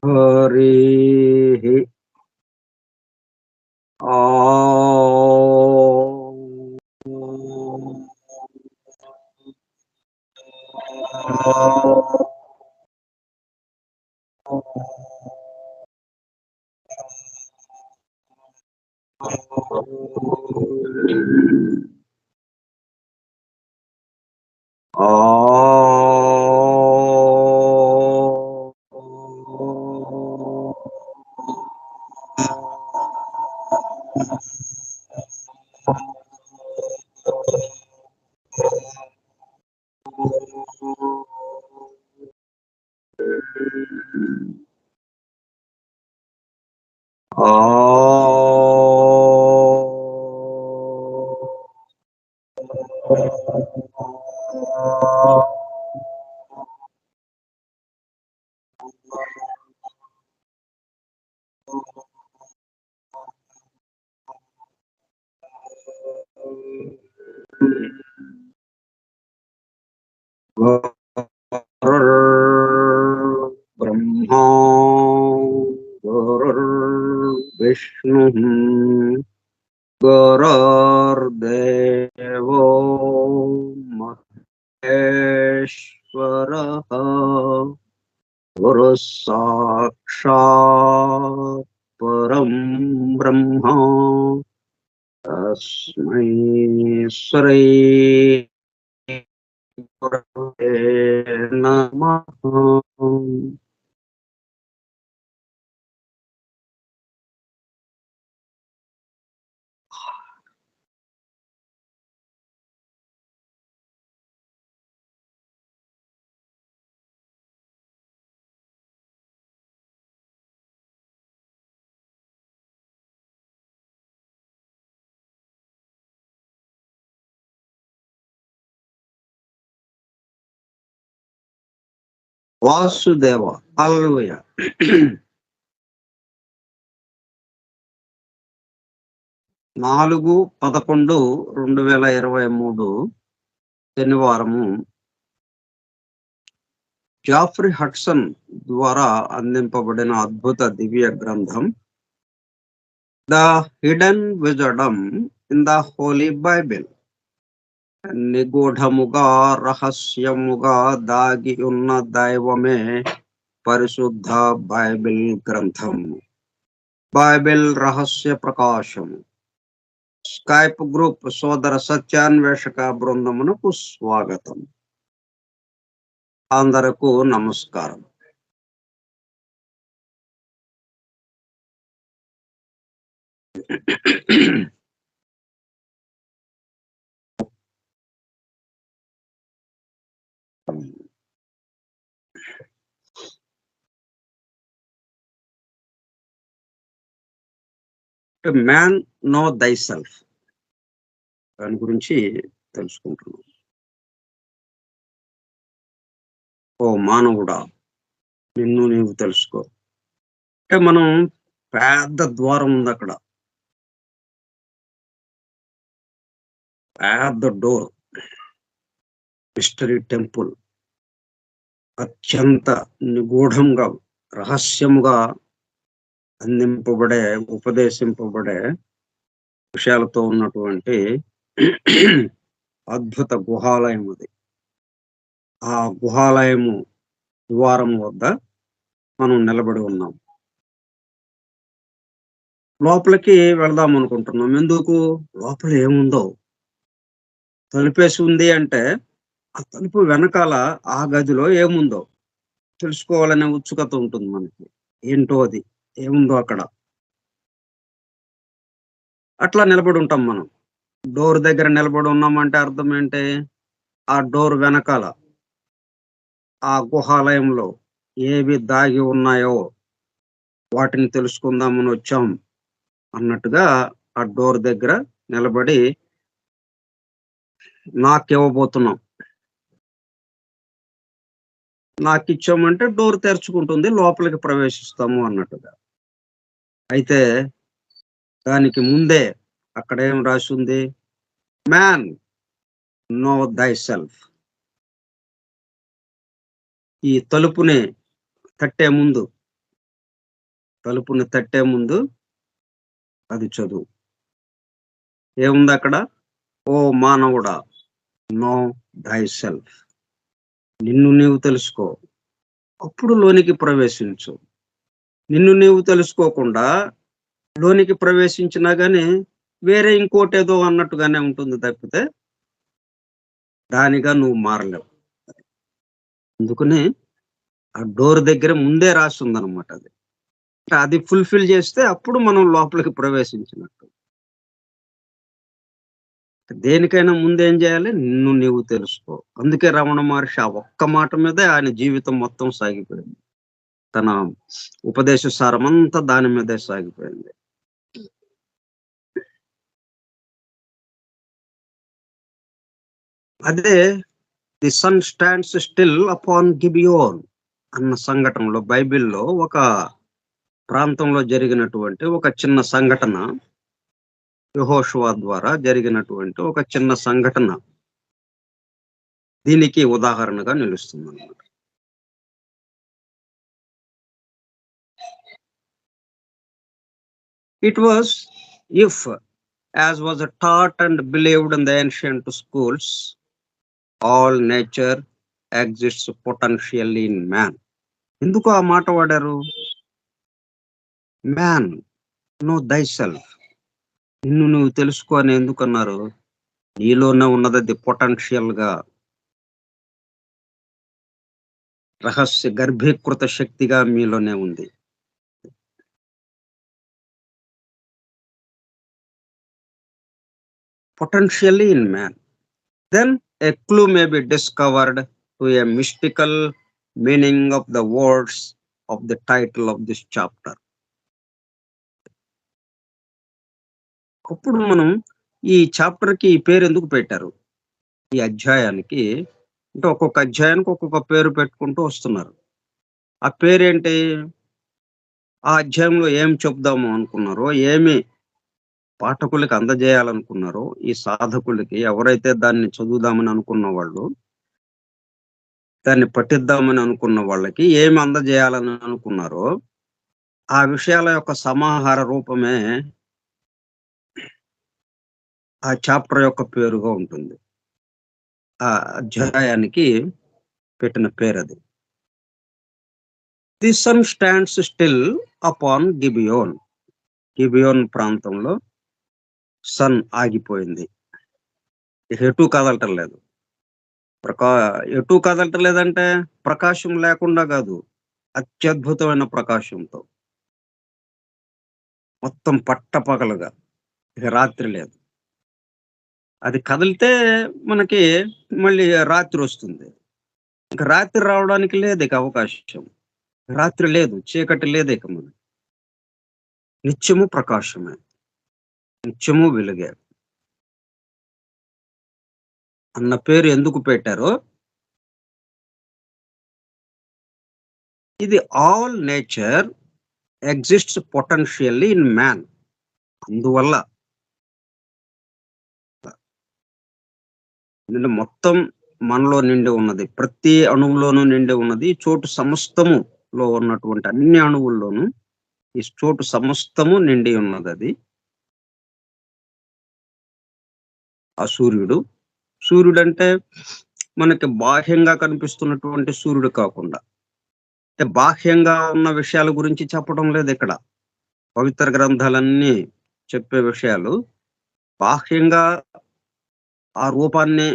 హరి ఆ బ్రహ్మా విష్ణు గురుర్దేవో మహేశ్వరః గురు సాక్షాత్ పరం బ్రహ్మ తస్మై శ్రీ గురవే నమః. వాసుదేవ హల్లెలూయా. 4/11/2023 శనివారము జాఫ్రీ హడ్సన్ ద్వారా అందింపబడిన అద్భుత దివ్య గ్రంథం the hidden wisdom in the holy Bible. నిగూఢముగా రహస్యముగా దాగి ఉన్న దైవమే పరిశుద్ధ బైబిల్ గ్రంథం. బైబిల్ రహస్య ప్రకాశము. స్కైప్ గ్రూప్ సోదర సత్యాన్వేషక బృందమునకు స్వాగతం. అందరకు నమస్కారం. మ్యాన్ నో దై సెల్ఫ్ దాని గురించి తెలుసుకుంటున్నాం. ఓ మానవుడా, నిన్ను నీవు తెలుసుకో. అంటే మనం పెద్ద ద్వారం ఉంది అక్కడ, పెద్ద డోర్, మిస్టరీ టెంపుల్. అత్యంత నిగూఢంగా రహస్యముగా అందింపబడే ఉపదేశింపబడే విషయాలతో ఉన్నటువంటి అద్భుత గుహాలయం అది. ఆ గుహాలయము ద్వారం వద్ద మనం నిలబడి ఉన్నాం. లోపలికి వెళదాం అనుకుంటున్నాం. ఎందుకు? లోపల ఏముందో తలుపేసి ఉంది అంటే ఆ తలుపు వెనకాల ఆ గదిలో ఏముందో తెలుసుకోవాలనే ఉత్సుకత ఉంటుంది మనకి. ఏంటో అది, ఏముందో అక్కడ. అట్లా నిలబడి ఉంటాం మనం. డోర్ దగ్గర నిలబడి ఉన్నామంటే అర్థం ఏంటి? ఆ డోర్ వెనకాల ఆ గుహాలయంలో ఏవి దాగి ఉన్నాయో వాటిని తెలుసుకుందామని వచ్చాం అన్నట్టుగా ఆ డోర్ దగ్గర నిలబడి నాకివ్వబోతున్నాం. నాకిచ్చామంటే డోర్ తెరుచుకుంటుంది, లోపలికి ప్రవేశిస్తాము అన్నట్టుగా. అయితే దానికి ముందే అక్కడ ఏం రాసి ఉంది? Man know thyself. ఈ తలుపుని తట్టే ముందు తలుపుని తట్టే ముందు అది చదువు. ఏముంది అక్కడ? ఓ మానవుడా, నో థై సెల్ఫ్. నిన్ను నీవు తెలుసుకో. అప్పుడు లోనికి ప్రవేశించు. నిన్ను నీవు తెలుసుకోకుండా లోనికి ప్రవేశించినా గాని వేరే ఇంకోటేదో అన్నట్టుగానే ఉంటుంది తప్పితే దానిగా నువ్వు మారలేవు. అందుకని ఆ డోర్ దగ్గర ముందే రాసి ఉందన్నమాట అది. అది ఫుల్ఫిల్ చేస్తే అప్పుడు మనం లోపలికి ప్రవేశించినట్టు. దేనికైనా ముందేం చేయాలి? నిన్ను నీవు తెలుసుకో. అందుకే రమణ మహర్షి ఆ ఒక్క మాట మీదే ఆయన జీవితం మొత్తం సాగిపోయింది. తన ఉపదేశ సారమంతా దాని మీదే సాగిపోయింది. అదే the sun stands still upon Gibeon అన్న సంఘటనలో బైబిల్‌లో ఒక ప్రాంతంలో జరిగినటువంటి ఒక చిన్న సంఘటన, యెహోషువ ద్వారా జరిగినటువంటి ఒక చిన్న సంఘటన దీనికి ఉదాహరణగా నిలుస్తుందన్నమాట. It was if, as was taught and believed in the ancient schools, all nature exists potentially in man. ఎందుకు ఆ మాట వాడారు? Man know thyself. నిన్ను నువ్వు తెలుసుకో అని ఎందుకన్నారు? నీలోనే ఉన్నది పొటెన్షియల్ గా, రహస్య గర్భీకృత శక్తిగా మీలోనే ఉంది. Potentially in man. Then a clue may be discovered to a mystical meaning of the words of the title of this chapter. అప్పుడు మనం ఈ చాప్టర్ కి ఈ పేరు ఎందుకు పెట్టారు? ఈ అధ్యాయానికి అంటే ఒక్కొక్క అధ్యాయానికి ఒక్కొక్క పేరు పెట్టుకుంటూ వస్తున్నారు. ఆ పేరేంటి? ఆ అధ్యాయంలో ఏం చెప్దాము అనుకున్నారో, ఏమి పాఠకులకి అందజేయాలనుకున్నారో, ఈ సాధకులకి ఎవరైతే దాన్ని చదువుదామని అనుకున్న వాళ్ళు, దాన్ని పఠిద్దామని అనుకున్న వాళ్ళకి ఏమి అందజేయాలని అనుకున్నారో ఆ విషయాల యొక్క సమాహార రూపమే ఆ చాప్టర్ యొక్క పేరుగా ఉంటుంది. ఆ అధ్యాయానికి పెట్టిన పేరది. The sun stands still upon Gibeon. Gibeon ప్రాంతంలో సన్ ఆగిపోయింది. ఎటూ కదలటం లేదు. ఎటూ కదలటం లేదంటే ప్రకాశం లేకుండా కాదు, అత్యద్భుతమైన ప్రకాశంతో మొత్తం పట్టపగలుగా. ఇక రాత్రి లేదు. అది కదిలితే మనకి మళ్ళీ రాత్రి వస్తుంది. ఇంక రాత్రి రావడానికి లేదు ఇక అవకాశం. రాత్రి లేదు, చీకటి లేదు ఇక మనకి. నిత్యము ప్రకాశమే, నిత్యము వెలుగే అన్న పేరు ఎందుకు పెట్టారో, ఇది all nature exists potentially in man. అందువల్ల మొత్తం మనలో నిండి ఉన్నది, ప్రతి అణువులోనూ నిండి ఉన్నది. ఈ చోటు సమస్తములో ఉన్నటువంటి అన్ని అణువుల్లోనూ ఈ చోటు సమస్తము నిండి ఉన్నది. అది ఆ సూర్యుడు. సూర్యుడంటే మనకి బాహ్యంగా కనిపిస్తున్నటువంటి సూర్యుడు కాకుండా, అంటే బాహ్యంగా ఉన్న విషయాల గురించి చెప్పడం లేదు ఇక్కడ. పవిత్ర గ్రంథాలన్నీ చెప్పే విషయాలు బాహ్యంగా ఆ రూపాన్ని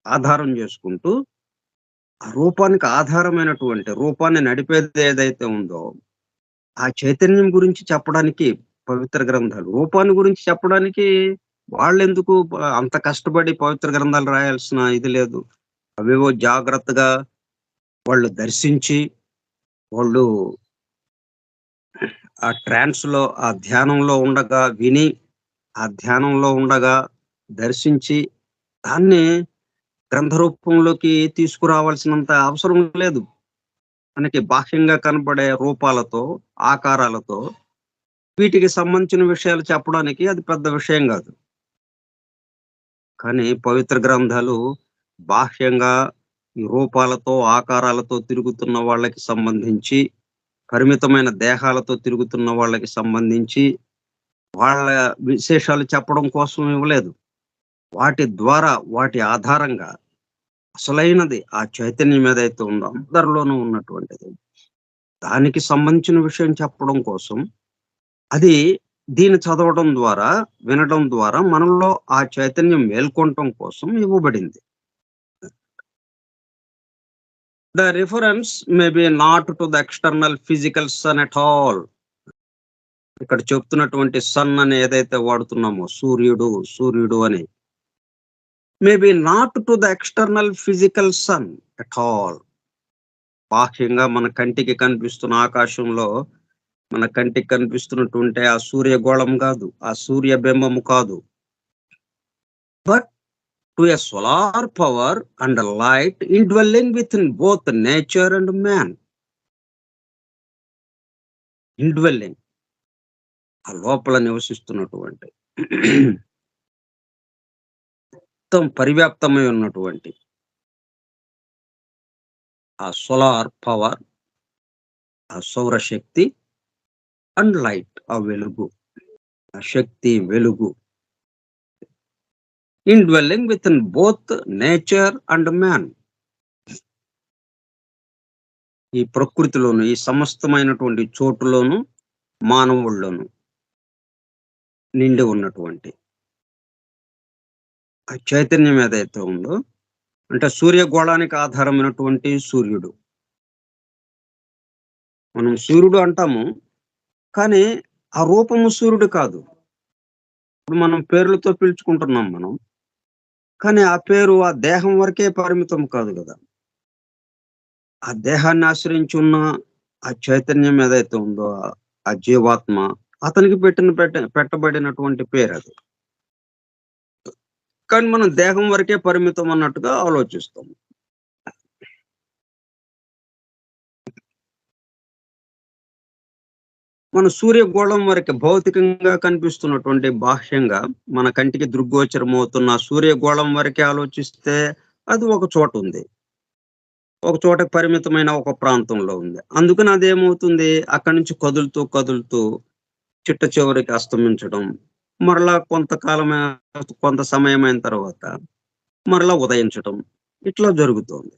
ఆధారం చేసుకుంటూ, ఆ రూపానికి ఆధారమైనటువంటి రూపాన్ని నడిపేది ఏదైతే ఉందో ఆ చైతన్యం గురించి చెప్పడానికి పవిత్ర గ్రంథాలు. రూపాన్ని గురించి చెప్పడానికి వాళ్ళెందుకు అంత కష్టపడి పవిత్ర గ్రంథాలు రాయాల్సిన ఇది లేదు. అవేవో జాగ్రత్తగా వాళ్ళు దర్శించి, వాళ్ళు ఆ ట్రాన్స్ లో, ఆ ధ్యానంలో ఉండగా విని, ఆ ధ్యానంలో ఉండగా దర్శించి దాన్ని గ్రంథ రూపంలోకి తీసుకురావాల్సినంత అవసరం లేదు. మనకి బాహ్యంగా కనపడే రూపాలతో, ఆకారాలతో వీటికి సంబంధించిన విషయాలు చెప్పడానికి అది పెద్ద విషయం కాదు. కానీ పవిత్ర గ్రంథాలు బాహ్యంగా ఈ రూపాలతో, ఆకారాలతో తిరుగుతున్న వాళ్ళకి సంబంధించి పరిమితమైన దేహాలతో తిరుగుతున్న వాళ్ళకి సంబంధించి వాళ్ళ విశేషాలు చెప్పడం కోసం ఇవ్వలేదు. వాటి ద్వారా, వాటి ఆధారంగా అసలైనది ఆ చైతన్యం ఏదైతే ఉందో అందరిలోనూ ఉన్నటువంటిది. దానికి సంబంధించిన విషయం చెప్పడం కోసం, అది దీన్ని చదవడం ద్వారా, వినడం ద్వారా మనలో ఆ చైతన్యం మేల్కొనటం కోసం ఇవ్వబడింది. The reference may be not to the external physical sun at all. ఇక్కడ చెప్తున్నటువంటి సన్ అని ఏదైతే వాడుతున్నామో సూర్యుడు, సూర్యుడు అని. May be not to the external physical sun at all. బాహ్యంగా మన కంటికి కనిపిస్తున్న ఆకాశంలో మన కంటికి కనిపిస్తున్నటువంటి ఆ సూర్యగోళం కాదు, ఆ సూర్య బింబము కాదు. But to a solar power and light indwelling within both nature and man. Indwelling ఆ లోపల నివసిస్తున్నటువంటి మొత్తం పరివ్యాప్తమై ఉన్నటువంటి ఆ సోలార్ పవర్, ఆ సౌరశక్తి అండ్ లైట్ ఆ వెలుగు, ఆ శక్తి, వెలుగు. Indwelling within both nature and man. ఈ ప్రకృతిలోను, ఈ సమస్తమైనటువంటి చోటులోను, మానవుల్లోను నిండి ఉన్నటువంటి ఆ చైతన్యం ఏదైతే ఉందో, అంటే సూర్యగోళానికి ఆధారమైనటువంటి సూర్యుడు. మనం సూర్యుడు అంటాము, కానీ ఆ రూపము సూర్యుడు కాదు. ఇప్పుడు మనం పేర్లతో పిలుచుకుంటున్నాం మనం. కానీ ఆ పేరు ఆ దేహం వరకే పరిమితం కాదు గదా! ఆ దేహాన్ని ఆశ్రయించి ఉన్న ఆ చైతన్యం ఏదైతే ఉందో, ఆ జీవాత్మ అతనికి పెట్టబడినటువంటి పేరది. కానీ మనం దేహం వరకే పరిమితం అన్నట్టుగా ఆలోచిస్తాం. మన సూర్యగోళం వరకే భౌతికంగా కనిపిస్తున్నటువంటి బాహ్యంగా మన కంటికి దృగ్గోచరమవుతున్న సూర్యగోళం వరకే ఆలోచిస్తే అది ఒక చోటుంది. ఒక చోటకి పరిమితమైన ఒక ప్రాంతంలో ఉంది. అందుకని అదేమవుతుంది అక్కడి నుంచి కదులుతూ, కదులుతూ చిట్ట చివరికి అస్తమించడం. మరలా కొంత సమయమైన తర్వాత మరలా ఉదయించటం. ఇట్లా జరుగుతోంది.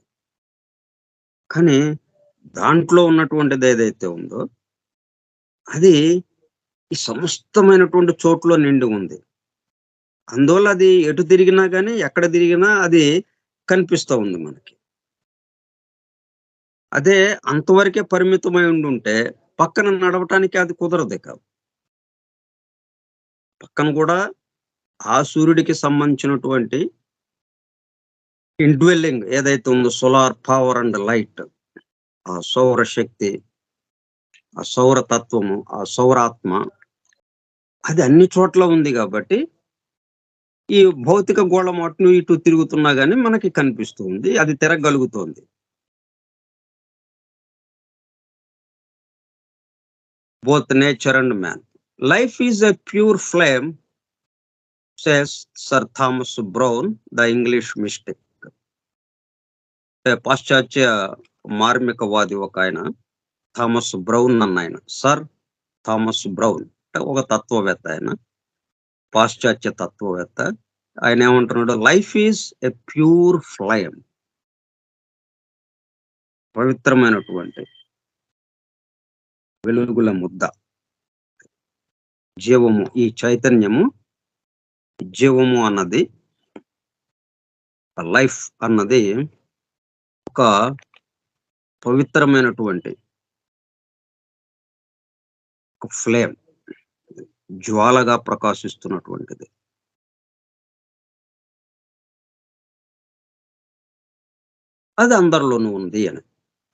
కానీ దాంట్లో ఉన్నటువంటిదేదైతే ఉందో అది ఈ సమస్తమైనటువంటి చోట్ల నిండి ఉంది. అందువల్ల అది ఎటు తిరిగినా గాని, ఎక్కడ తిరిగినా అది కనిపిస్తా ఉంది మనకి. అదే అంతవరకే పరిమితమై ఉండుంటే పక్కన నడవటానికి అది కుదరదిక. పక్కన కూడా ఆ సూర్యుడికి సంబంధించినటువంటి ఇన్‌డ్వెల్లింగ్ ఏదైతే ఉందో సోలార్ పవర్ అండ్ లైట్, ఆ సౌరశక్తి, ఆ సౌర తత్వము, ఆ సౌరాత్మ అది అన్ని చోట్ల ఉంది గాబట్టి, ఈ భౌతిక గోళం అటు ఇటు తిరుగుతున్నా గాని మనకి కనిపిస్తూ ఉంది. అది తిరగగలుగుతోంది. Both nature and man. Life is a pure flame says Sir Thomas Browne the English mystic. పాశ్చాత్య మార్మికవాది ఒకాయన థామస్ బ్రౌన్ అన్నాయన. సర్ థామస్ బ్రౌన్ అంటే ఒక తత్వవేత్త ఆయన. పాశ్చాత్య తత్వవేత్త. ఆయనేమంటున్నాడు, life is a pure flame. పవిత్రమైనటువంటి వెలుగుల ముద్ద. జీవము, ఈ చైతన్యము, జీవము అన్నది, లైఫ్ అన్నది ఒక పవిత్రమైనటువంటి ఒక ఫ్లేమ్. జ్వాలగా ప్రకాశిస్తున్నటువంటిది. అది అందరిలోనూ ఉంది అని.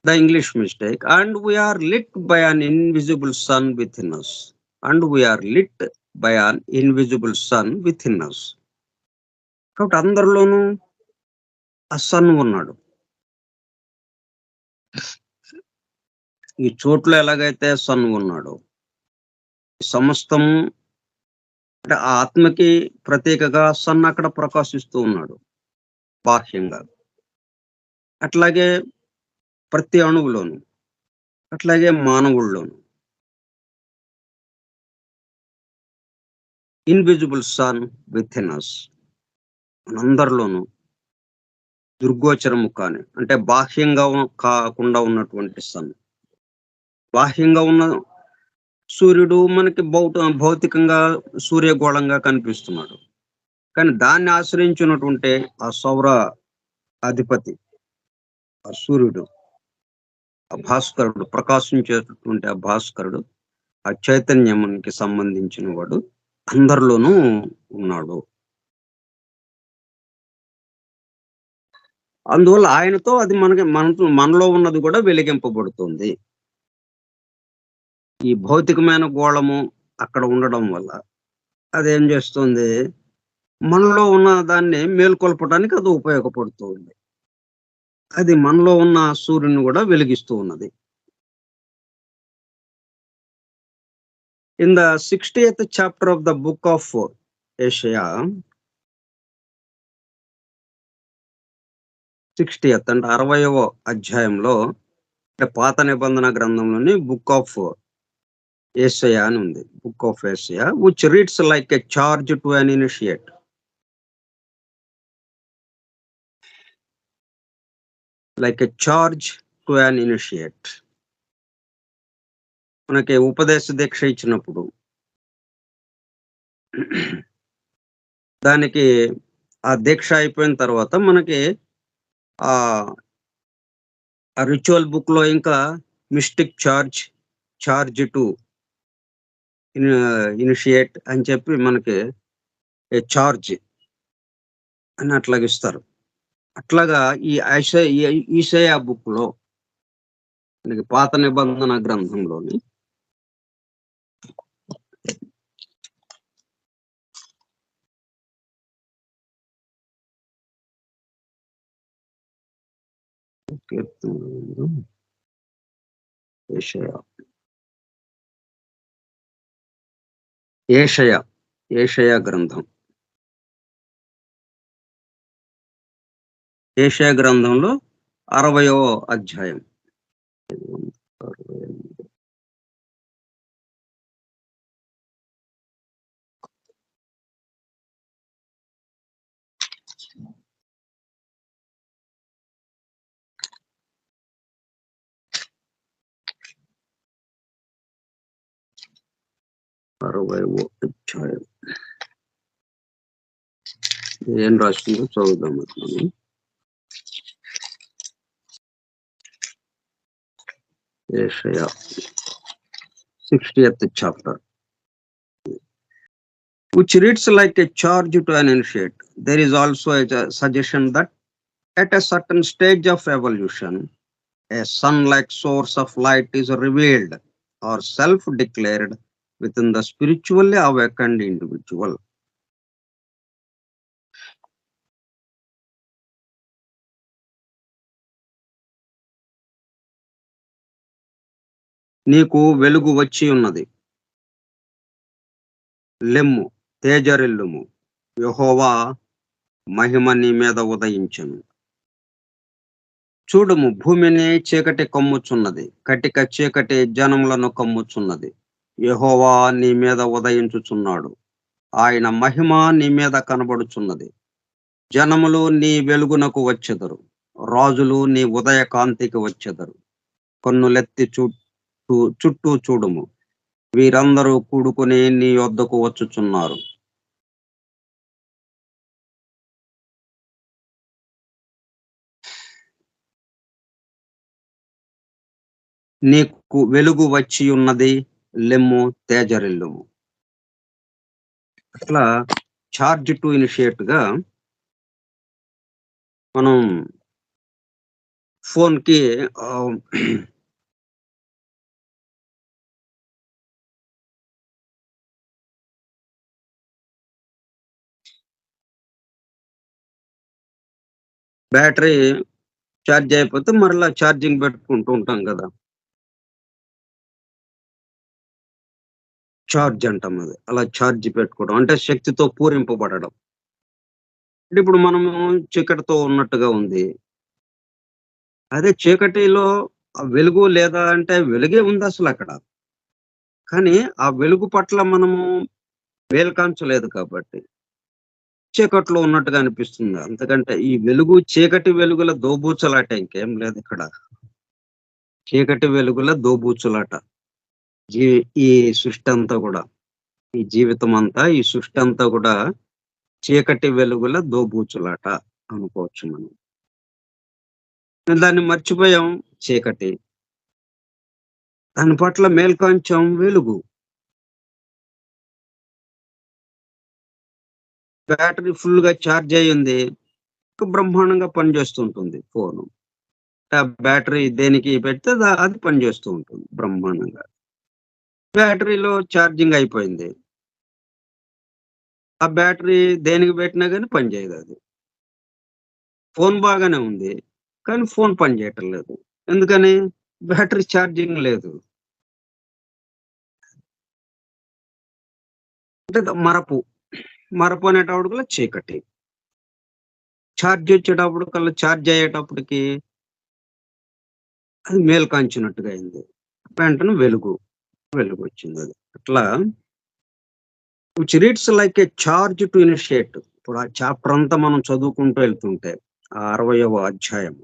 The English mistake. And we are lit by an invisible sun within us. And we are lit by an invisible sun within us. కాబట్టి అందరిలోనూ ఆ సన్ ఉన్నాడు. ఈ చోట్ల ఎలాగైతే సన్ ఉన్నాడో, సమస్తము అంటే ఆ ఆత్మకి ప్రతీకగా సన్ అక్కడ ప్రకాశిస్తూ ఉన్నాడు బాహ్యంగా. అట్లాగే ప్రతి అణువులోను అట్లాగే మానవుల్లోను invisible sun within us, మనందరిలోను దుర్గోచరము కాని అంటే బాహ్యంగా కాకుండా ఉన్నటువంటి సన్. బాహ్యంగా ఉన్న సూర్యుడు మనకి భౌతికంగా సూర్యగోళంగా కనిపిస్తున్నాడు. కానీ దాన్ని ఆశ్రయించినటువంటి ఆ సౌర అధిపతి, ఆ సూర్యుడు, ఆ భాస్కరుడు, ప్రకాశించేటటువంటి ఆ భాస్కరుడు, ఆ చైతన్యానికి సంబంధించిన వాడు అందరిలోనూ ఉన్నాడు. అందువల్ల ఆయనతో అది మనలో ఉన్నది కూడా వెలిగింపబడుతుంది. ఈ భౌతికమైన గోళము అక్కడ ఉండడం వల్ల అదేం చేస్తుంది, మనలో ఉన్న దాన్ని మేల్కొల్పడానికి అది ఉపయోగపడుతూ ఉంది. అది మనలో ఉన్న సూర్యుని కూడా వెలిగిస్తూ ఉన్నది. In the 60th chapter of the book of యెషయా, 60th అంటే 60వ అధ్యాయంలో, అంటే పాత నిబంధన గ్రంథంలోని బుక్ ఆఫ్ యెషయా అని ఉంది. బుక్ ఆఫ్ యెషయా which reads like a charge to an initiate. Like a charge to an initiate. మనకి ఉపదేశ దీక్ష ఇచ్చినప్పుడు దానికి ఆ దీక్ష అయిపోయిన తర్వాత మనకి ఆ రిచువల్ బుక్ లో ఇంకా mystic charge, charge to initiate అని చెప్పి మనకి చార్జ్ అని అట్లాగిస్తారు. అట్లాగా ఈ ఈషయా బుక్ లో మనకి పాత నిబంధన గ్రంథంలోని యెషయా యెషయా యెషయా గ్రంథం, యెషయా గ్రంథంలో 60వ అధ్యాయం. అధ్యాయం ఏం రాసిందో చదువుదాం. మనం యెషయా 60th chapter, which reads like a charge to an initiate. There is also a suggestion that at a certain stage of evolution, a sun-like source of light is revealed or self-declared within the spiritually awakened individual. నీకు వెలుగు వచ్చి ఉన్నది, లెమ్ము, తేజరిల్లుము, యెహోవా మహిమ నీ మీద ఉదయించెను. చూడుము, భూమిని చీకటి కమ్ముచున్నది, కటిక చీకటి జనములను కమ్ముచున్నది. యెహోవా నీ మీద ఉదయించుచున్నాడు, ఆయన మహిమ నీ మీద కనబడుచున్నది. జనములు నీ వెలుగునకు వచ్చెదరు, రాజులు నీ ఉదయ కాంతికి వచ్చెదరు. కన్నులెత్తి చుట్టూ చూడుము, వీరందరూ కూడుకుని నీ యొద్దకు వచ్చుచున్నారు. నీకు వెలుగు వచ్చి ఉన్నది, లెమ్ము, తేజరిల్లుము. అట్లా చార్జ్ టు ఇనిషియేట్ గా మనం ఫోన్ కి బ్యాటరీ ఛార్జ్ అయిపోతే మరలా ఛార్జింగ్ పెట్టుకుంటూ ఉంటాం కదా, ఛార్జ్ అంటాం. అది అలా ఛార్జ్ పెట్టుకోవడం అంటే శక్తితో పూరింపబడడం. అంటే ఇప్పుడు మనము చీకటితో ఉన్నట్టుగా ఉంది, అదే చీకటిలో ఆ వెలుగు లేదా అంటే వెలుగే ఉందసలక్కడ. కానీ ఆ వెలుగు పట్ల మనము వేలుకాంచలేదు కాబట్టి చీకట్లో ఉన్నట్టుగా అనిపిస్తుంది. అంతకంటే ఈ వెలుగు చీకటి వెలుగుల దోబూచలాట ఇంకేం లేదిక్కడ. చీకటి వెలుగుల దోబూచులాట. జీ ఈ సృష్టంతా గూడా. ఈ జీవితమంతా, ఈ సృష్టంతా గూడా చీకటి వెలుగుల దోబూచులాట అనుకోవచ్చు మనం. దాన్ని మర్చిపోయాం చీకటి. దాని పట్ల మేల్కొంచాం వెలుగు. బ్యాటరీ ఫుల్‌గా చార్జ్ అయ్యింది. బ్రహ్మాండంగా పనిచేస్తూ ఉంటుంది ఫోను. ఆ బ్యాటరీ దేనికి పెడితే అది పనిచేస్తూ ఉంటుంది బ్రహ్మాండంగా. బ్యాటరీలో ఛార్జింగ్ అయిపోయింది. ఆ బ్యాటరీ దేనికి పెట్టినా గాని పనిచేయదది. ఫోను బాగానే ఉంది. కానీ ఫోను పనిచేయటం లేదు. ఎందుకని? బ్యాటరీ ఛార్జింగ్ లేదు. అంటే మరపు. మరపు అనేటప్పటికల్లా చీకటి. ఛార్జ్ వచ్చేటప్పటికల్లా ఛార్జ్ అయ్యేటప్పటికి అది మేల్కాంచినట్టుగా అయింది. వెంటనే వెలుగొచ్చిందది. అట్లా which reads like a charge to initiate. ఇప్పుడు ఆ చాప్టర్ అంతా మనం చదువుకుంటూ వెళ్తుంటే ఆ 60వ అధ్యాయం.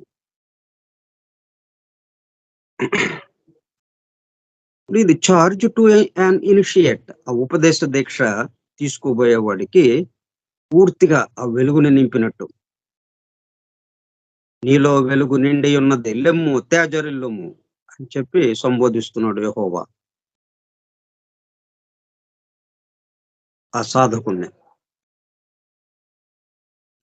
ఇది చార్జ్ టు యాన్ ఇనిషియేట్. ఆ ఉపదేశ దీక్ష తీసుకోబోయేవాడికి పూర్తిగా ఆ వెలుగుని నింపినట్టు. నీలో వెలుగు నిండి ఉన్నది లెమ్ము తేజరిల్లుము అని చెప్పి సంబోధిస్తున్నాడు యెహోవా ఆ సాధకుడిని.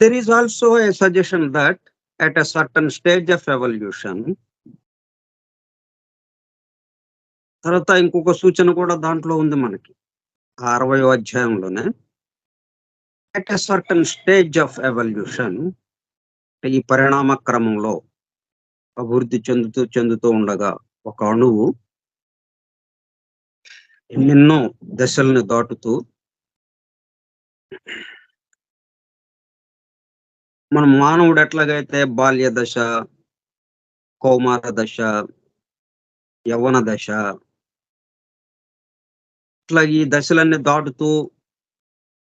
There is also a suggestion that at a certain stage of evolution తర్వాత ఇంకొక సూచన కూడా దాంట్లో ఉంది మనకి. ఆ 60వ అధ్యాయంలోనే at a certain stage of evolution ఈ పరిణామ క్రమంలో అభివృద్ధి చెందుతూ ఉండగా ఒక అణువు ఎన్నెన్నో దశల్ని దాటుతూ మన మానవుడు ఎట్లాగైతే బాల్య దశ, కౌమార దశ, యవ్వన దశ ఇట్లా ఈ దశలన్నీ దాటుతూ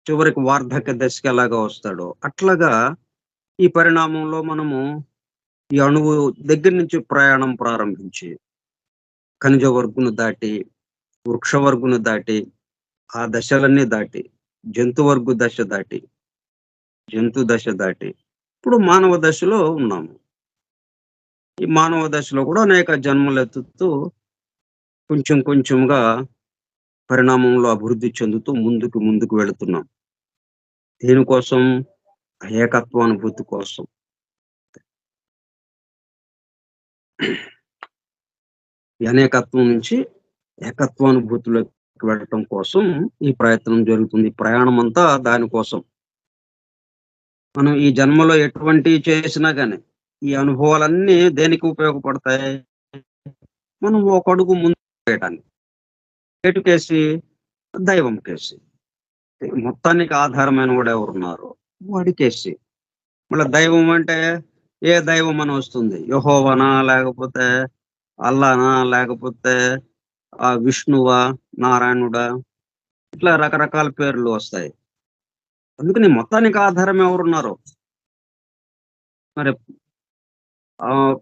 చివరికి వార్ధక్య దశకి ఎలాగా వస్తాడో అట్లాగా ఈ పరిణామంలో మనము ఈ అణువు దగ్గర నుంచి ప్రయాణం ప్రారంభించి ఖనిజ వర్గును దాటి, వృక్ష వర్గును దాటి, ఆ దశలన్నీ దాటి, జంతు దశ దాటి ఇప్పుడు మానవ దశలో ఉన్నాము. ఈ మానవ దశలో కూడా అనేక జన్మలెత్తుతూ కొంచెం కొంచెంగా పరిణామంలో అభివృద్ధి చెందుతూ ముందుకు వెళుతున్నాం. దేనికోసం? ఏకత్వానుభూతి కోసం. ఈ అనేకత్వం నుంచి ఏకత్వానుభూతిలోకి వెళ్ళటం కోసం ఈ ప్రయత్నం జరుగుతుంది. ఈ ప్రయాణం అంతా దానికోసం. మనం ఈ జన్మలో ఎటువంటివి చేసినా గాని, ఈ అనుభవాలన్నీ దేనికి ఉపయోగపడతాయి? మనం ఒక అడుగు ముందుకు వేయటానికి. ఎటుకేసి? దైవం కేసి. మొత్తానికి ఆధారమైన వాడు ఎవరున్నారో వాడికేసి. మళ్ళా దైవం అంటే ఏ దైవం అని వస్తుంది? యెహోవానా? లేకపోతే అల్లానా? లేకపోతే విష్ణువా? నారాయణుడా? ఇట్లా రకరకాల పేర్లు వస్తాయి. అందుకని మొత్తానికి ఆధారం ఎవరున్నారో మరి ఆహ్,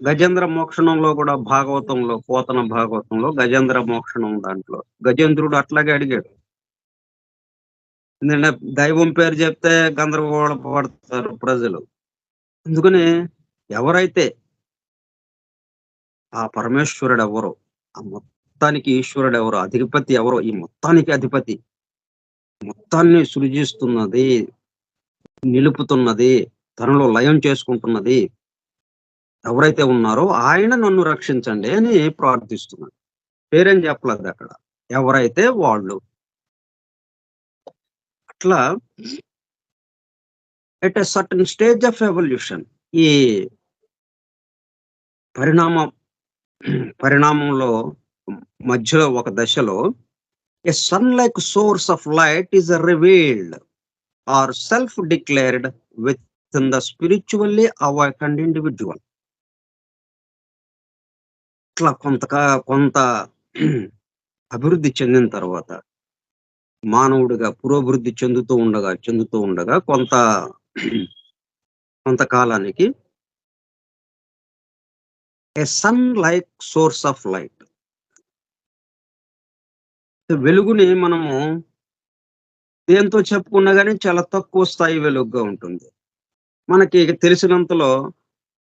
గజేంద్ర మోక్షణంలో కూడా భాగవతంలో, పోతన భాగవతంలో గజేంద్ర మోక్షణం దాంట్లో గజేంద్రుడు అట్లాగే అడిగాడు. ఎందుకంటే దైవం పేరు చెప్తే గందరగోళ పడతారు ప్రజలు. అందుకని ఎవరైతే ఆ పరమేశ్వరుడెవరో, ఆ మొత్తానికి ఈశ్వరుడెవరో, అధిపతి ఎవరో, ఈ మొత్తానికి అధిపతి, మొత్తాన్ని సృజిస్తున్నది, నిలుపుతున్నది, తనలో లయం చేసుకుంటున్నది ఎవరైతే ఉన్నారో ఆయన నన్ను రక్షించండి అని ప్రార్థిస్తున్నాడు. పేరేం చెప్పలేదక్కడ. ఎవరైతే వాళ్ళు. అట్లా at a certain stage of evolution ఈ పరిణామం పరిణామంలో మధ్యలో ఒక దశలో a sun like source of light is revealed or self declared within the spiritually awakened individual. ఇట్లా కొంత అభివృద్ధి చెందిన తర్వాత మానవుడిగా పురోభివృద్ధి చెందుతూ ఉండగా కొంతకాలానికి a sun like source of light, వెలుగుని మనము దేంతో చెప్పుకున్నా గానీ చాలా తక్కువ స్థాయి వెలుగుగా ఉంటుంది. మనకి తెలిసినంతలో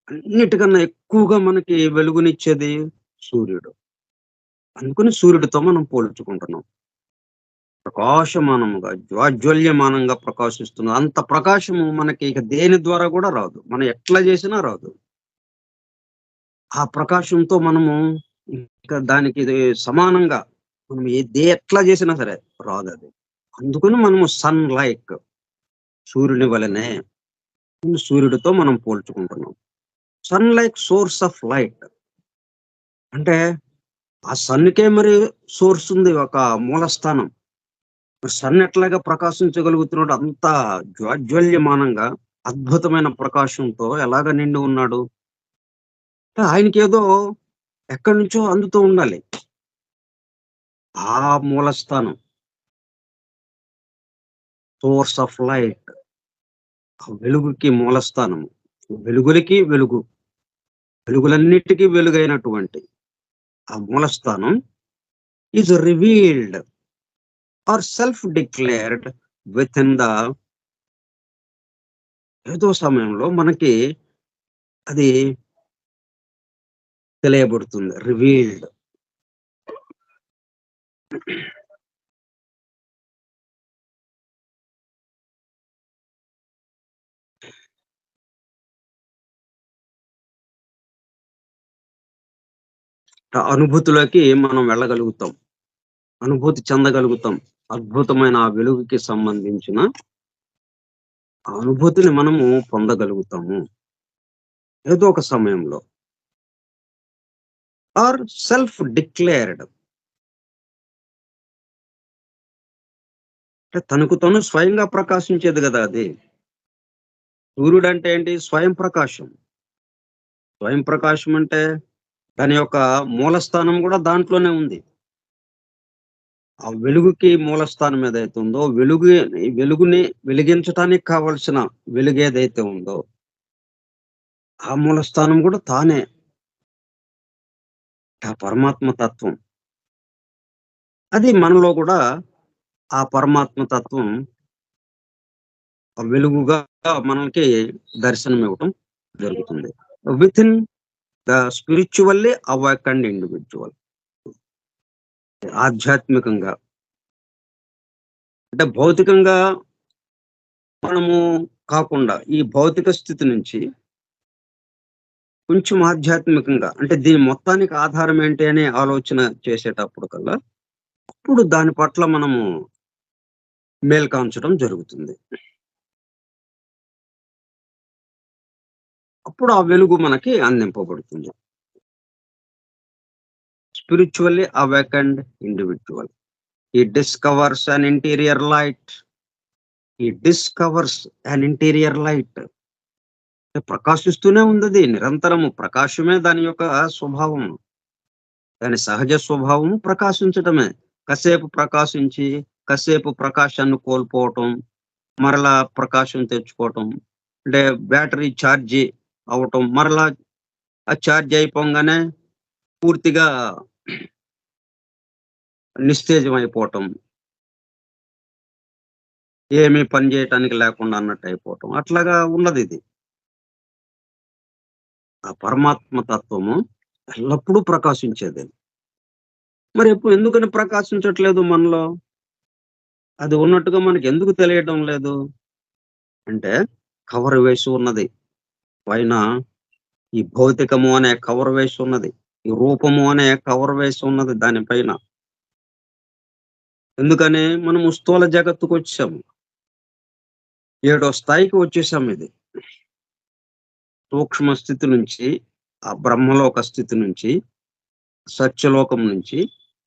అన్నిటికన్నా ఎక్కువగా మనకి వెలుగునిచ్చేది సూర్యుడు. అందుకని సూర్యుడితో మనం పోల్చుకుంటున్నాం. ప్రకాశమానముగా, జాజ్వల్యమానంగా ప్రకాశిస్తుంది. అంత ప్రకాశము మనకి ఇక దేని ద్వారా కూడా రాదు. మనం ఎట్లా చేసినా రాదు. ఆ ప్రకాశంతో మనము ఇంకా దానికి ఇది సమానంగా మనం ఎట్లా చేసినా సరే రాదది. అందుకని మనము సన్ లైక్, సూర్యుని వలెనే సూర్యుడితో మనం పోల్చుకుంటున్నాం. Sun like source of light అంటే ఆ సన్‌కే మరి సోర్స్ ఉంది. ఒక మూలస్థానం. మరి సన్ ఎట్లాగా ప్రకాశించగలుగుతున్నాడు అంత జాజ్వల్యమానంగా, అద్భుతమైన ప్రకాశంతో ఎలాగా నిండి ఉన్నాడు? అంటే ఆయనకేదో ఎక్కడి నుంచో అందుతూ ఉండాలి. ఆ మూలస్థానం, సోర్స్ ఆఫ్ లైట్, ఆ వెలుగుకి మూలస్థానము. వెలుగులకి వెలుగు, వెలుగులన్నిటికీ వెలుగైనటువంటి ఆ మూలస్థానం is revealed or self declared within ఏదో సమయంలో మనకి అది తెలియబడుతుంది. రివీల్డ్. అనుభూతిలోకి మనం వెళ్ళగలుగుతాం. అనుభూతి చెందగలుగుతాం. అద్భుతమైన ఆ వెలుగుకి సంబంధించిన ఆ అనుభూతిని మనము పొందగలుగుతాము. ఏదో ఒక సమయంలో. ఆర్ సెల్ఫ్ డిక్లేర్డ్, అంటే తనకు తను స్వయంగా ప్రకాశించేది కదా అది. సూర్యుడు అంటే ఏంటి? స్వయం ప్రకాశం. స్వయం ప్రకాశం అంటే దాని యొక్క మూలస్థానం కూడా దాంట్లోనే ఉంది. ఆ వెలుగుకి మూలస్థానం ఏదైతే ఉందో, వెలుగుని వెలిగించటానికి కావలసిన వెలుగేదైతే ఉందో, ఆ మూలస్థానం కూడా తానే. ఆ పరమాత్మ తత్వం. అది మనలో కూడా ఆ పరమాత్మ తత్వం ఆ వెలుగుగా మనకి దర్శనమివ్వటం జరుగుతుంది. Within the spiritually awakened individual. ఆధ్యాత్మికంగా అంటే భౌతికంగా మనము కాకుండా ఈ భౌతిక స్థితి నుంచి కొంచెం ఆధ్యాత్మికంగా, అంటే దీని మొత్తానికి ఆధారం ఏంటి అనే ఆలోచన చేసేటప్పుడు కల్లా అప్పుడు దాని పట్ల మనము మేల్కాంచడం జరుగుతుంది. అప్పుడు ఆ వెలుగు మనకి అందింపబడుతుంది. Spiritually awakened individual. He discovers an interior light. He discovers an interior light. ప్రకాశిస్తూనే ఉందది. నిరంతరము ప్రకాశమే దాని యొక్క స్వభావము. దాని సహజ స్వభావము ప్రకాశించటమే. కాసేపు ప్రకాశించి, కాసేపు ప్రకాశాన్ని కోల్పోవటం, మరలా ప్రకాశం తెచ్చుకోవటం. అంటే బ్యాటరీ ఛార్జి అవ్వటం, మరలా ఆ ఛార్జ్ అయిపోంగానే పూర్తిగా నిస్తేజం అయిపోవటం. ఏమీ పని చేయటానికి లేకుండా అన్నట్టు అయిపోవటం. అట్లాగా ఉన్నదిది. ఆ పరమాత్మ తత్వము ఎల్లప్పుడూ ప్రకాశించేదే. మరి ఎందుకని ప్రకాశించట్లేదు మనలో? అది ఉన్నట్టుగా మనకెందుకు తెలియటం లేదు? అంటే కవర్ వేసి ఉన్నది. పైన ఈ భౌతికము అనే కవర్ వేసి ఉన్నది. ఈ రూపము అనే కవర్ వేసి ఉన్నది దానిపైన. ఎందుకని మనము స్థూల జగత్తుకొచ్చేసాము. ఏడో స్థాయికి వచ్చేసాం ఇది. సూక్ష్మ స్థితి నుంచి, ఆ బ్రహ్మలోక స్థితి నుంచి, సత్యలోకం నుంచి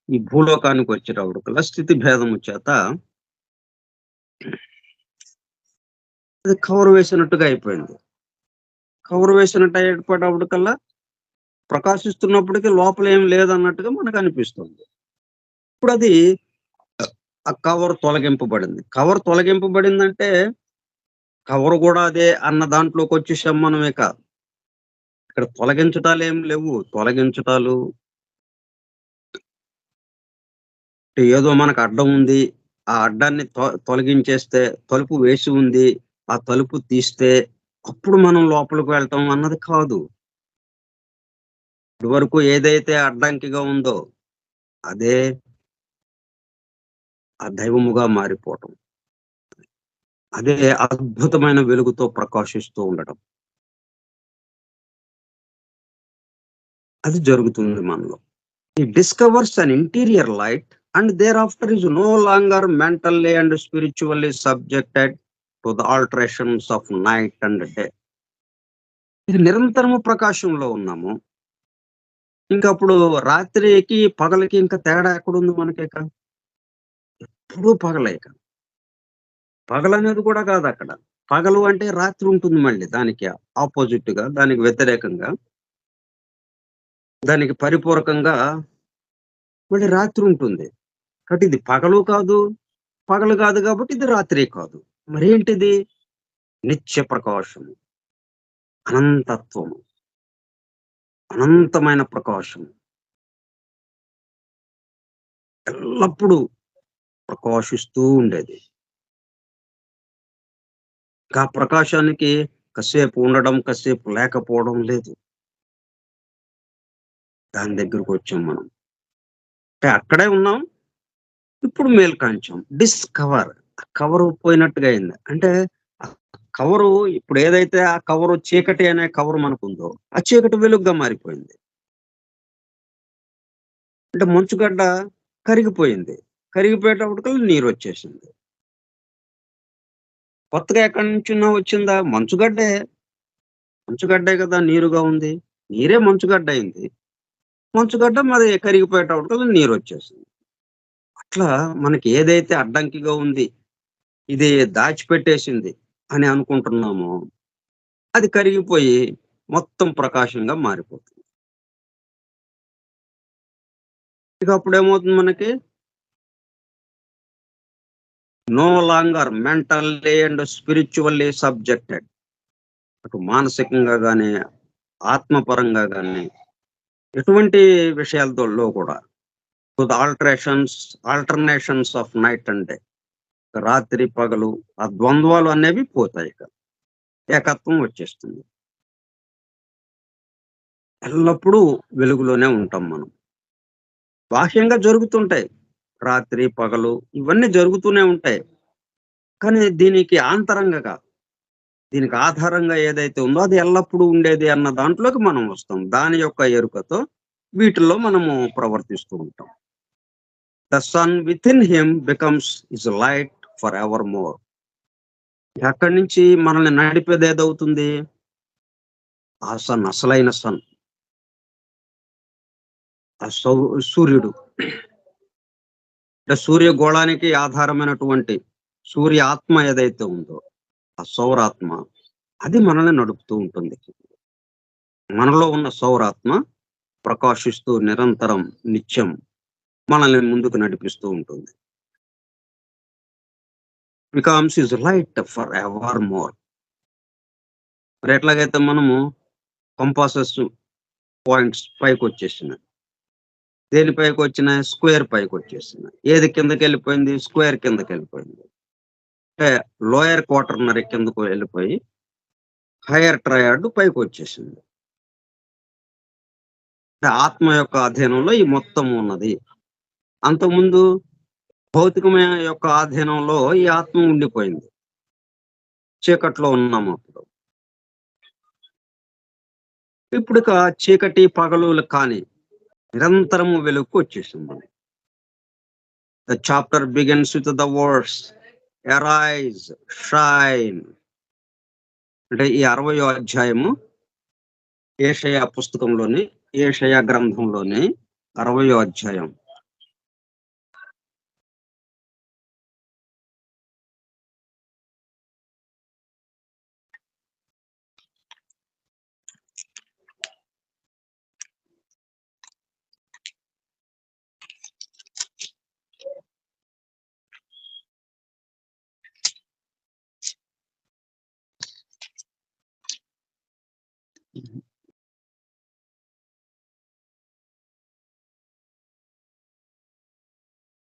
ఈ భూలోకానికి వచ్చేటప్పటికల్లా స్థితి భేదము చేత అది కవర్ వేసినట్టుగా అయిపోయింది. కవర్ వేసినట్టు అయిపోయేటప్పటికల్లా ప్రకాశిస్తున్నప్పటికీ లోపల ఏం లేదన్నట్టుగా మనకు అనిపిస్తుంది. ఇప్పుడు అది ఆ కవర్ తొలగింపబడింది. కవర్ తొలగింపబడిందంటే కవర్ గూడా అదే అన్న దాంట్లోకొచ్చేసాం మనం ఇక. ఇక్కడ తొలగించటాలేం లేవు. తొలగించటాలు ఏదో మనకు అడ్డం ఉంది. ఆ అడ్డాన్ని తొలగించేస్తే తలుపు వేసి ఉంది. ఆ తలుపు తీస్తే అప్పుడు మనం లోపలికి వెళ్తాం అన్నది కాదు. ఇదివరకు ఏదైతే అడ్డంకిగా ఉందో అదే ఆ దైవముగా మారిపోవటం. అదే అద్భుతమైన వెలుగుతో ప్రకాశిస్తూ ఉండటం. అది జరుగుతుంది మనలో. He discovers an interior light and thereafter is no longer mentally and spiritually subjected to the alterations of night and day. ఇది నిరంతరము ప్రకాశంలో ఉన్నాము. ఇంకప్పుడు రాత్రికి, పగలకి ఇంకా తేడా ఎక్కడుంది మనకిక? ఎప్పుడూ పగలే ఇక. పగలనేది కూడా కాదక్కడ. పగలు అంటే రాత్రి ఉంటుంది మళ్ళీ దానికి ఆపోజిట్‌గా, దానికి వ్యతిరేకంగా, దానికి పరిపూరకంగా మళ్ళీ రాత్రి ఉంటుంది. కాబట్టి ఇది పగలు కాదు, పగలు కాదు కాబట్టి ఇది రాత్రి కాదు. మరేంటిది? నిత్య ప్రకాశము, అనంతత్వము, అనంతమైన ప్రకాశం. ఎల్లప్పుడూ ప్రకాశిస్తూ ఉండేది. ఆ ప్రకాశానికి కాసేపు ఉండడం, కాసేపు లేకపోవడం లేదు. దాని దగ్గరకొచ్చాం మనం. అంటే అక్కడే ఉన్నాం. ఇప్పుడు మేల్కాంచాం. డిస్కవర్. ఆ కవరు పోయినట్టుగా అయింది. అంటే ఆ కవరు ఇప్పుడు ఏదైతే ఆ కవరు చీకటి అనే కవరు మనకుందో, ఆ చీకటి వెలుగుగా మారిపోయింది. అంటే మంచుగడ్డ కరిగిపోయింది. కరిగిపోయేటప్పటికల్లా నీరొచ్చేసింది. కొత్తగా ఎక్కడి నుంచిన్నా వచ్చిందా? మంచుగడ్డే. మంచుగడ్డే కదా నీరుగా ఉంది. నీరే మంచుగడ్డ అయింది. మంచుగడ్డ మరి కరిగిపోయేటప్పటికల్లా నీరొచ్చేసింది. అట్లా మనకి ఏదైతే అడ్డంకిగా ఉంది, ఇది దాచిపెట్టేసింది అని అనుకుంటున్నామో, అది కరిగిపోయి మొత్తం ప్రకాశంగా మారిపోతుంది. ఇక అప్పుడేమవుతుంది మనకి? No longer mentally and spiritually subjected. అటు మానసికంగా గాని, ఆత్మపరంగా గాని, ఎటువంటి విషయాలతోలో కూడా to the alternations of night and day. రాత్రి, పగలు ఆ ద్వంద్వాలు అనేవి పోతాయిక. ఏకత్వం వచ్చేస్తుంది. ఎల్లప్పుడూ వెలుగులోనే ఉంటాం మనం. బాహ్యంగా జరుగుతుంటాయి. రాత్రి, పగలు ఇవన్నీ జరుగుతూనే ఉంటాయి. కానీ దీనికి ఆంతరంగగా, దీనికి ఆధారంగా ఏదైతే ఉందో అది ఎల్లప్పుడూ ఉండేది అన్న దాంట్లోకి మనం వస్తాం. దాని యొక్క ఎరుకతో వీటిల్లో మనము ప్రవర్తిస్తూ ఉంటాం. The sun within him becomes his light for ever more. అక్కడి నుంచి మనల్ని నడిపేది ఏదవుతుంది? ఆ సన్, అసలైన సన్. ఆ సూర్యుడు. అంటే సూర్యగోళానికి ఆధారమైనటువంటి సూర్య ఆత్మ ఏదైతే ఉందో, ఆ సౌరాత్మ అది మనల్ని నడుపుతూ ఉంటుంది. మనలో ఉన్న సౌరాత్మ ప్రకాశిస్తూ నిరంతరం, నిత్యం మనల్ని ముందుకు నడిపిస్తూ ఉంటుంది. Becomes his light for ever more. మరి ఎట్లాగైతే మనము కంపాసెస్ పాయింట్స్ పైకొచ్చేసినాయి. దేని పైకొచ్చినాయి? స్క్వేర్ పైకొచ్చేసినాయి. ఏది కిందకెళ్ళిపోయింది? స్క్వేర్ కిందకెళ్ళిపోయింది. అంటే లోయర్ క్వాటర్నరీ కిందకు వెళ్ళిపోయి హైయర్ ట్రయాడ్ పైకొచ్చేసింది. అంటే ఆత్మ యొక్క అధీనంలో ఈ మొత్తం ఉన్నది. అంతకుముందు భౌతికమైన యొక్క ఆధీనంలో ఈ ఆత్మ ఉండిపోయింది. చీకట్లో ఉన్నాము అప్పుడు. ఇప్పుడిక చీకటి, పగలు కాని నిరంతరము వెలుగుకు వచ్చేసింది. The chapter begins with the words arise, shine. అంటే ఈ 60వ అధ్యాయము యెషయా పుస్తకంలోని, యెషయా గ్రంథంలోని 60వ అధ్యాయం.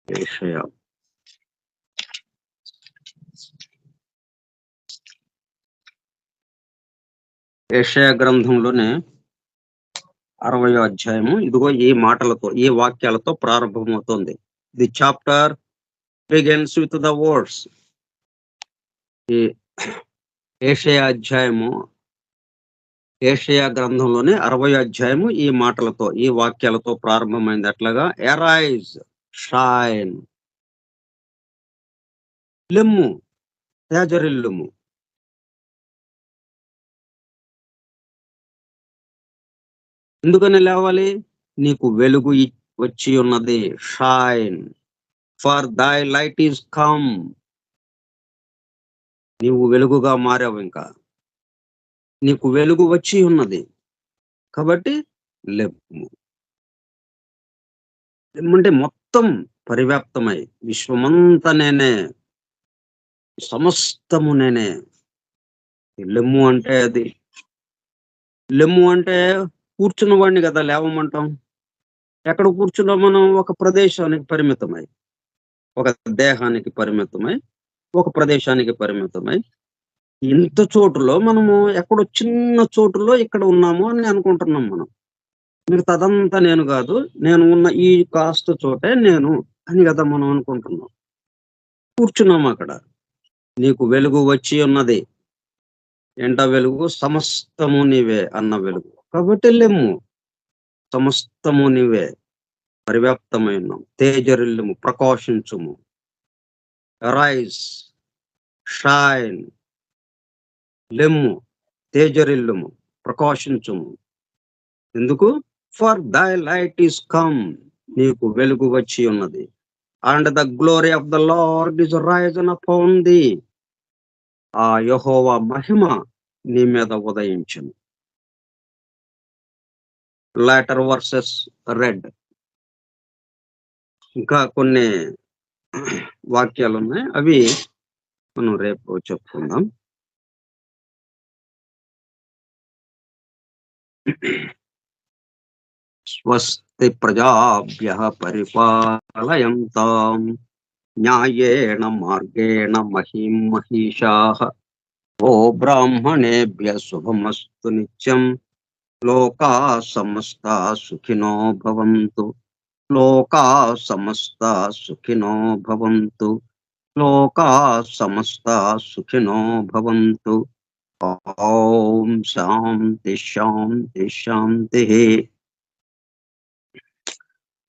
యెషయా యెషయా గ్రంథంలోనే 60వ అధ్యాయము ఇదిగో ఈ మాటలతో ఈ వాక్యాలతో ప్రారంభమవుతుంది. The chapter begins with the words. ఈ యెషయా అధ్యాయము యెషయా గ్రంథంలోనే 60వ అధ్యాయము ఈ మాటలతో ఈ వాక్యాలతో ప్రారంభమైంది. అట్లాగా ఎరైజ్ షైన్, లెమ్ము తేజరిల్లుము. ఎందుకని లేవాలి? నీకు వెలుగు వచ్చి ఉన్నది. షైన్ ఫర్ దై లైట్ ఈస్ కమ్. నీవు వెలుగుగా మారావు. ఇంకా నీకు వెలుగు వచ్చి ఉన్నది కాబట్టి లెమ్ము. లెమ్మంటే మొత్తం పరివ్యాప్తమై విశ్వమంతా నేనే, సమస్తము నేనే. లెమ్ము అంటే అది. లెమ్ము అంటే కూర్చున్న వాడిని కదా లేవమంటాం. ఎక్కడ కూర్చున్నాం మనం? ఒక ప్రదేశానికి పరిమితమై, ఒక దేహానికి పరిమితమై, ఒక ప్రదేశానికి పరిమితమై, ఇంత చోటులో మనము ఎక్కడో చిన్న చోటులో ఇక్కడ ఉన్నాము అని అనుకుంటున్నాం మనం. మిగతాదంతా నేను కాదు, నేను ఉన్న ఈ కాస్త చోటే నేను అని కదా మనం అనుకుంటున్నాం. కూర్చున్నాము అక్కడ. నీకు వెలుగు వచ్చి ఉన్నది. ఎంట వెలుగు? సమస్తము నీవే అన్న వెలుగు. కాబట్టి లెమ్ము, సమస్తము నీవే, పరివ్యాప్తమై ఉన్నాం. తేజరిల్లుము, ప్రకాశించుము. రైజ్ షైన్, లెమ్ము, తేజరిల్లుము, ప్రకాశించుము. ఎందుకు? ఫర్ దై లైట్ ఈస్ కమ్. నీకు వెలుగు వచ్చి ఉన్నది. And the glory of the lord is Ryzen upon the. ఆ యెహోవా మహిమ నీ మీద ఉదయించును. Later versus red. ఇంకా కొన్ని వాక్యాలు ఉన్నాయి, అవి మనం రేపు చెప్పుకుందాం. స్వస్తి ప్రజాభ్యః పరిపాలయంతాం న్యాయేణ మార్గేణ మహిం మహిషాః. ఓ బ్రాహ్మణేభ్యః శుభమస్తు నిత్యం. లోకాః సమస్తాః సుఖినో భవంతు. లోకాః సమస్తాః సుఖినో భవంతు. లోకాః సమస్తాః సుఖినో భవంతు. ఓం శాంతి శాంతి శాంతి.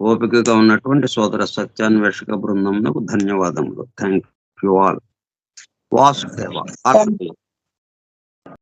ఓపికగా ఉన్నటువంటి సోదర సత్యాన్వేషక బృందంకు ధన్యవాదములు. Thank you all. వాసుదేవ.